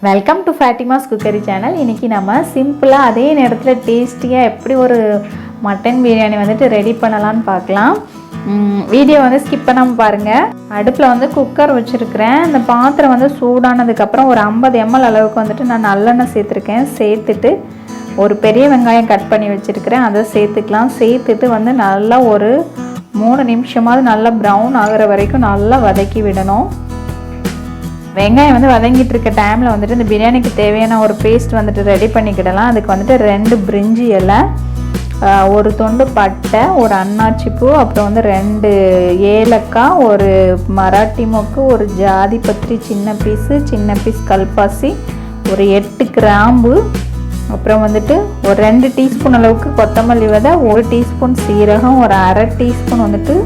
Welcome to Fatima's cookery channel. இன்றைக்கி நம்ம சிம்பிளாக அதே நேரத்தில் டேஸ்டியாக எப்படி ஒரு மட்டன் பிரியாணி வந்துட்டு ரெடி பண்ணலான்னு பார்க்கலாம். வீடியோ வந்து ஸ்கிப் பண்ணாமல் பாருங்கள். அடுப்பில் வந்து குக்கர் வச்சுருக்கிறேன். இந்த பாத்திரம் வந்து சூடானதுக்கப்புறம் ஒரு 50 ml அளவுக்கு வந்துட்டு நான் நல்லெண்ணெய் சேர்த்துருக்கேன். சேர்த்துட்டு ஒரு பெரிய வெங்காயம் கட் பண்ணி வச்சுருக்கிறேன், அதை சேர்த்துக்கலாம். சேர்த்துட்டு வந்து நல்லா ஒரு 3 நிமிஷமாவது நல்லா ப்ரௌன் ஆகிற வரைக்கும் நல்லா வதக்கி விடணும். வெங்காயம் வந்து வதங்கிட்டு இருக்க டைமில் வந்துட்டு இந்த பிரியாணிக்கு தேவையான ஒரு பேஸ்ட் வந்துட்டு ரெடி பண்ணிக்கிடலாம். அதுக்கு வந்துட்டு 2 பிரிஞ்சி இலை, ஒரு துண்டு பட்டை, ஒரு அன்னாச்சி பூ, அப்புறம் வந்து 2 ஏலக்காய், ஒரு மராட்டி மொக்கு, ஒரு ஜாதி பத்திரி சின்ன பீஸ் கல்பாசி, ஒரு 8 கிராம்பு, அப்புறம் வந்துட்டு ஒரு 2 டீஸ்பூன் அளவுக்கு கொத்தமல்லி விதை, 1 டீஸ்பூன் சீரகம், ஒரு அரை டீஸ்பூன் வந்துட்டு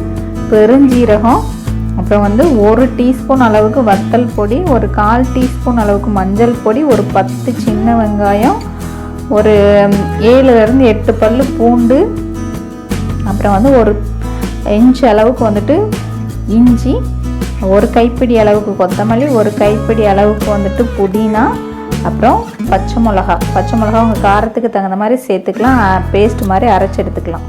பெருஞ்சீரகம், அப்புறம் வந்து 1 டீஸ்பூன் அளவுக்கு வத்தல் பொடி, ஒரு 1/4 டீஸ்பூன் அளவுக்கு மஞ்சள் பொடி, ஒரு 10 சின்ன வெங்காயம், ஒரு 7லேருந்து 8 பல்லு பூண்டு, அப்புறம் வந்து ஒரு இன்ச் அளவுக்கு வந்துட்டு இஞ்சி, ஒரு கைப்பிடி அளவுக்கு கொத்தமல்லி, ஒரு கைப்பிடி அளவுக்கு வந்துட்டு புதினா, அப்புறம் பச்சை மிளகா உங்கள் காரத்துக்கு தகுந்த மாதிரி சேர்த்துக்கலாம். பேஸ்ட் மாதிரி அரைச்சி எடுத்துக்கலாம்.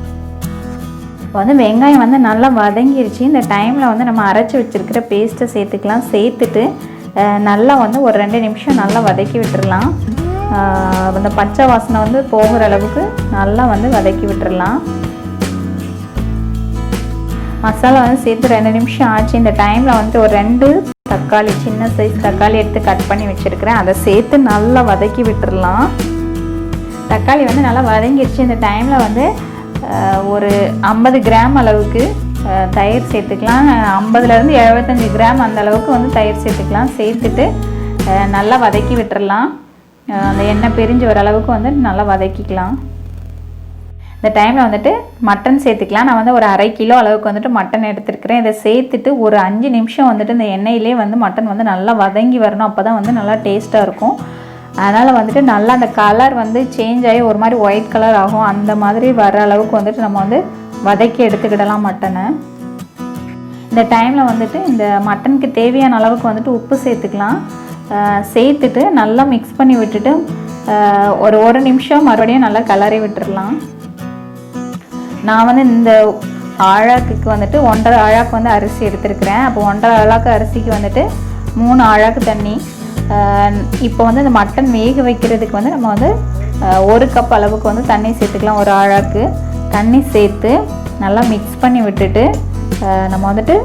இப்போ வந்து வெங்காயம் வந்து நல்லா வதங்கிருச்சு. இந்த டைமில் வந்து நம்ம அரைச்சி வச்சுருக்கிற பேஸ்ட்டை சேர்த்துக்கலாம். சேர்த்துட்டு நல்லா வந்து ஒரு 2 நிமிஷம் நல்லா வதக்கி விட்டுடலாம். அந்த பச்சை வாசனை வந்து போகிற அளவுக்கு நல்லா வந்து வதக்கி விட்டுடலாம். மசாலா வந்து சேர்த்து 2 நிமிஷம் ஆச்சு. இந்த டைமில் வந்துட்டு ஒரு 2 தக்காளி, சின்ன சைஸ் தக்காளி எடுத்து கட் பண்ணி வச்சுருக்கிறேன், அதை சேர்த்து நல்லா வதக்கி விட்டுடலாம். தக்காளி வந்து நல்லா வதங்கிருச்சு. இந்த டைமில் வந்து ஒரு 50 கிராம் அளவுக்கு தயிர் சேர்த்துக்கலாம். 50லேருந்து 75 கிராம் அந்த அளவுக்கு வந்து தயிர் சேர்த்துக்கலாம். சேர்த்துட்டு நல்லா வதக்கி விட்டுறலாம். அந்த எண்ணெய் பிரிஞ்சு வர அளவுக்கு வந்து நல்லா வதக்கிக்கலாம். இந்த டைமில் வந்துட்டு மட்டன் சேர்த்துக்கலாம். நான் வந்து ஒரு 1/2 கிலோ அளவுக்கு வந்துட்டு மட்டன் எடுத்துருக்கிறேன். இதை சேர்த்துட்டு ஒரு 5 நிமிஷம் வந்துட்டு இந்த எண்ணெயிலே வந்து மட்டன் வந்து நல்லா வதங்கி வரணும். அப்போ தான் வந்து நல்லா டேஸ்ட்டாக இருக்கும். அதனால் வந்துட்டு நல்லா அந்த கலர் வந்து சேஞ்ச் ஆகி ஒரு மாதிரி ஒயிட் கலர் ஆகும். அந்த மாதிரி வர அளவுக்கு வந்துட்டு நம்ம வந்து வதக்கி எடுத்துக்கிடலாம் மட்டனை. இந்த டைமில் வந்துட்டு இந்த மட்டனுக்கு தேவையான அளவுக்கு வந்துட்டு உப்பு சேர்த்துக்கலாம். சேர்த்துட்டு நல்லா மிக்ஸ் பண்ணி விட்டுட்டு ஒரு 1 நிமிஷம் மறுபடியும் நல்லா கிளறி விட்டுடலாம். நான் வந்து இந்த ஆழாக்குக்கு வந்துட்டு 1.5 ஆழாக்கு வந்து அரிசி எடுத்துருக்கிறேன். அப்போ 1.5 ஆழாக்கு அரிசிக்கு வந்துட்டு 3 ஆழாக்கு தண்ணி. இப்போ வந்து இந்த மட்டன் வேக வைக்கிறதுக்கு வந்து நம்ம வந்து 1 கப் அளவுக்கு வந்து தண்ணி சேர்த்துக்கலாம். ஒரு ஆழாக்கு தண்ணி சேர்த்து நல்லா மிக்ஸ் பண்ணி விட்டுட்டு நம்ம வந்துட்டு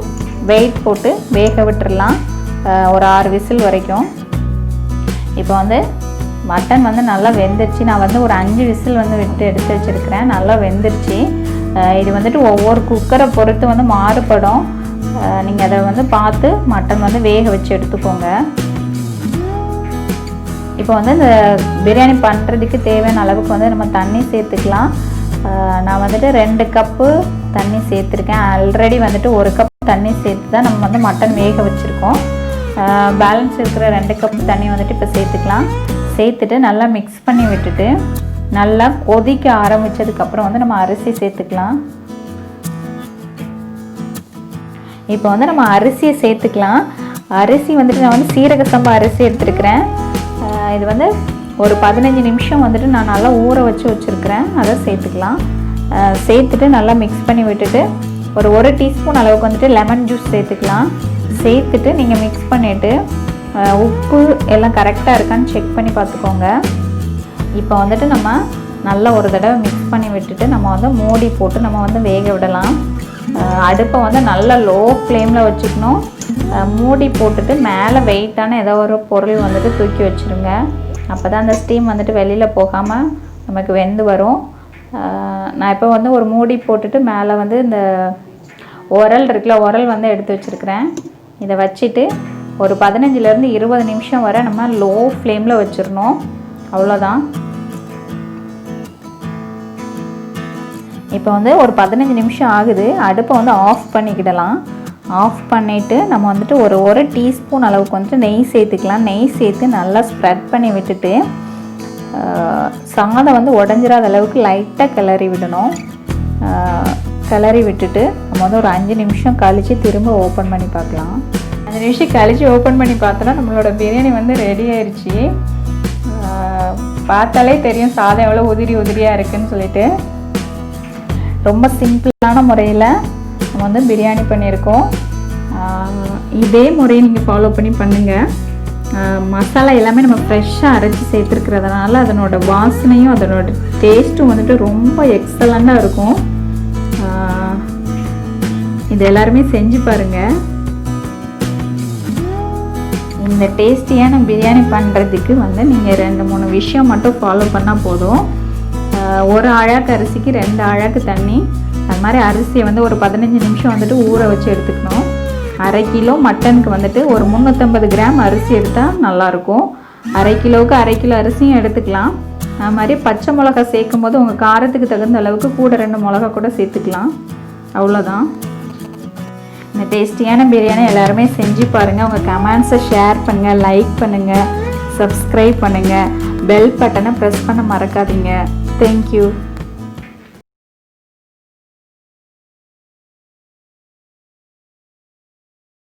வெயிட் போட்டு வேக விட்டுடலாம் ஒரு 6 விசில் வரைக்கும். இப்போ வந்து மட்டன் வந்து நல்லா வெந்துருச்சு. நான் வந்து ஒரு 5 விசில் வந்து விட்டு எடுத்து வச்சுருக்கிறேன். நல்லா வெந்துருச்சு. இது வந்துட்டு ஒவ்வொரு குக்கரை பொறுத்து வந்து மாறுபடும். நீங்கள் அதை வந்து பார்த்து மட்டன் வந்து வேக வச்சு எடுத்துக்கோங்க. இப்போ வந்து இந்த பிரியாணி பண்ணுறதுக்கு தேவையான அளவுக்கு வந்து நம்ம தண்ணி சேர்த்துக்கலாம். நான் வந்துட்டு 2 கப்பு தண்ணி சேர்த்துருக்கேன். ஆல்ரெடி வந்துட்டு 1 கப் தண்ணி சேர்த்து தான் நம்ம வந்து மட்டன் வேக வச்சுருக்கோம். பேலன்ஸ் இருக்கிற 2 கப் தண்ணி வந்துட்டு இப்போ சேர்த்துக்கலாம். சேர்த்துட்டு நல்லா மிக்ஸ் பண்ணி விட்டுட்டு நல்லா கொதிக்க ஆரம்பித்ததுக்கப்புறம் வந்து நம்ம அரிசி சேர்த்துக்கலாம். இப்போ வந்து நம்ம அரிசியை சேர்த்துக்கலாம். அரிசி வந்துட்டு நான் வந்து சீரக சம்பா அரிசி எடுத்துருக்கிறேன். இது வந்து ஒரு 15 நிமிஷம் வந்துட்டு நான் நல்லா ஊற வச்சுருக்கிறேன். அதை சேர்த்துக்கலாம். சேர்த்துட்டு நல்லா மிக்ஸ் பண்ணி விட்டுட்டு ஒரு 1 டீஸ்பூன் அளவுக்கு வந்துட்டு லெமன் ஜூஸ் சேர்த்துக்கலாம். சேர்த்துட்டு நீங்கள் மிக்ஸ் பண்ணிவிட்டு உப்பு எல்லாம் கரெக்டாக இருக்கான்னு செக் பண்ணி பார்த்துக்கோங்க. இப்போ வந்துட்டு நம்ம நல்லா ஒரு தடவை மிக்ஸ் பண்ணி விட்டுட்டு நம்ம வந்து மூடி போட்டு நம்ம வந்து வேக விடலாம். அடுப்பை வந்து நல்லா லோ ஃப்ளேமில் வச்சுக்கணும். மூடி போட்டுட்டு மேலே வெயிட்டான ஏதோ ஒரு பொருள் வந்துட்டு தூக்கி வச்சுருங்க. அப்போ தான் அந்த ஸ்டீம் வந்துட்டு வெளியில் போகாமல் நமக்கு வெந்து வரும். நான் இப்போ வந்து ஒரு மூடி போட்டுட்டு மேலே வந்து இந்த உரல் இருக்குல்ல, உரல் வந்து எடுத்து வச்சுருக்கிறேன். இதை வச்சுட்டு ஒரு 15லேருந்து 20 நிமிஷம் வரை நம்ம லோ ஃப்ளேமில் வச்சிடணும். அவ்வளோதான். இப்போ வந்து ஒரு 15 நிமிஷம் ஆகுது. அடுப்பை வந்து ஆஃப் பண்ணிக்கிடலாம். ஆஃப் பண்ணிவிட்டு நம்ம வந்துட்டு ஒரு 1 டீஸ்பூன் அளவுக்கு வந்துட்டு நெய் சேர்த்துக்கலாம். நெய் சேர்த்து நல்லா ஸ்ப்ரெட் பண்ணி விட்டுட்டு சாதம் வந்து உடஞ்சிராத அளவுக்கு லைட்டாக கிளறி விடணும். கிளறி விட்டுட்டு நம்ம வந்து ஒரு 5 நிமிஷம் கழித்து திரும்ப ஓப்பன் பண்ணி பார்க்கலாம். 5 நிமிஷம் கழிச்சு ஓப்பன் பண்ணி பார்த்தோன்னா நம்மளோட பிரியாணி வந்து ரெடி ஆயிடுச்சு. பார்த்தாலே தெரியும் சாதம் எவ்வளோ உதிரி உதிரியாக இருக்குதுன்னு சொல்லிட்டு. ரொம்ப சிம்பிளான முறையில் நம்ம வந்து பிரியாணி பண்ணியிருக்கோம். இதே முறையை நீங்கள் ஃபாலோ பண்ணி பண்ணுங்கள். மசாலா எல்லாமே நம்ம ஃப்ரெஷ்ஷாக அரைச்சி சேர்த்துருக்கிறதுனால அதனோட வாசனையும் அதனோட டேஸ்ட்டும் வந்துட்டு ரொம்ப எக்ஸலண்ட்டாக இருக்கும். இது எல்லாருமே செஞ்சு பாருங்கள். இந்த டேஸ்டியான பிரியாணி பண்ணுறதுக்கு வந்து நீங்கள் 2-3 விஷயம் மட்டும் ஃபாலோ பண்ணால் போதும். 1 அழாக்கு அரிசிக்கு 2 அழாக்கு தண்ணி. அது மாதிரி அரிசியை வந்து ஒரு 15 நிமிஷம் வந்துட்டு ஊற வச்சு எடுத்துக்கணும். 1/2 கிலோ மட்டனுக்கு வந்துட்டு ஒரு 350 கிராம் அரிசி எடுத்தால் நல்லாயிருக்கும். 1/2 கிலோவுக்கு 1/2 கிலோ அரிசியும் எடுத்துக்கலாம். அது மாதிரி பச்சை மிளகா சேர்க்கும் போது உங்கள் காரத்துக்கு தகுந்த அளவுக்கு கூட 2 மிளகா கூட சேர்த்துக்கலாம். அவ்வளோதான். இந்த டேஸ்டியான பிரியாணி எல்லாருமே செஞ்சு பாருங்கள். உங்கள் கமெண்ட்ஸை ஷேர் பண்ணுங்கள், லைக் பண்ணுங்கள், சப்ஸ்கிரைப் பண்ணுங்கள், பெல் பட்டனை ப்ரெஸ் பண்ண மறக்காதீங்க. தேங்க்யூ.